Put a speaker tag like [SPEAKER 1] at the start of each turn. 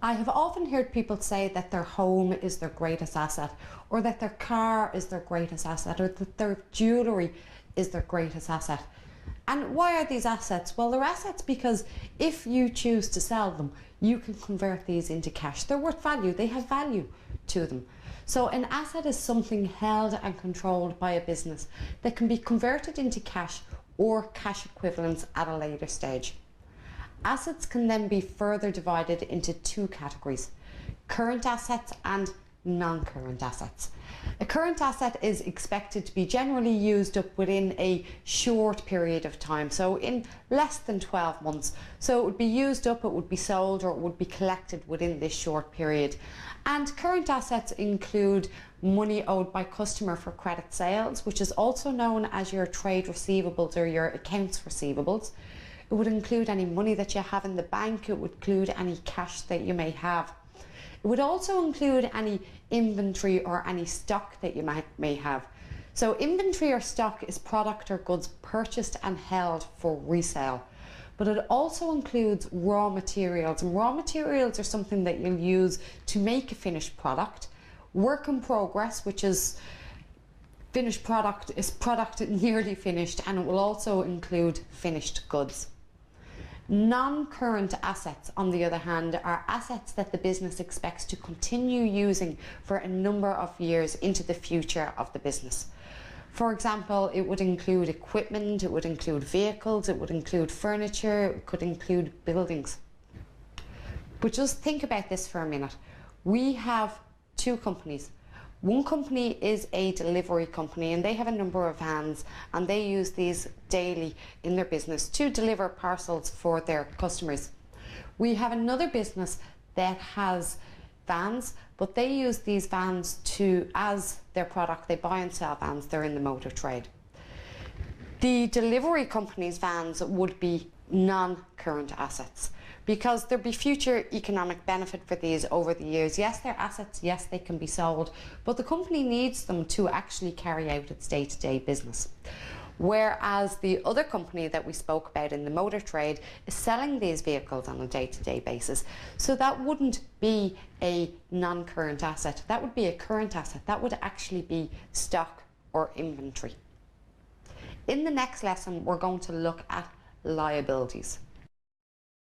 [SPEAKER 1] I have often heard people say that their home is their greatest asset, or that their car is their greatest asset, or that their jewellery is their greatest asset. And why are these assets? Well, they're assets because if you choose to sell them, you can convert these into cash. They're worth value, they have value to them. So an asset is something held and controlled by a business that can be converted into cash or cash equivalents at a later stage. Assets can then be further divided into two categories: current assets and non-current assets. A current asset is expected to be generally used up within a short period of time, so in less than 12 months. So it would be used up, it would be sold, or it would be collected within this short period. And current assets include money owed by customer for credit sales, which is also known as your trade receivables or your accounts receivables. It would include any money that you have in the bank. It would include any cash that you may have. It would also include any inventory or any stock that you may have. So inventory or stock is product or goods purchased and held for resale. But it also includes raw materials. And raw materials are something that you'll use to make a finished product. Work in progress, which is finished product, is product nearly finished, and it will also include finished goods. Non-current assets, on the other hand, are assets that the business expects to continue using for a number of years into the future of the business. For example, it would include equipment, it would include vehicles, it would include furniture, it could include buildings. But just think about this for a minute. We have two companies. One company is a delivery company, and they have a number of vans, and they use these daily in their business to deliver parcels for their customers. We have another business that has vans, but they use these vans as their product. They buy and sell vans. They're in the motor trade. The delivery company's vans would be non-current assets, because there'll be future economic benefit for these over the years. Yes, they're assets, yes, they can be sold, but the company needs them to actually carry out its day-to-day business. Whereas the other company that we spoke about in the motor trade is selling these vehicles on a day-to-day basis. So that wouldn't be a non-current asset, that would be a current asset. That would actually be stock or inventory. In the next lesson, we're going to look at liabilities.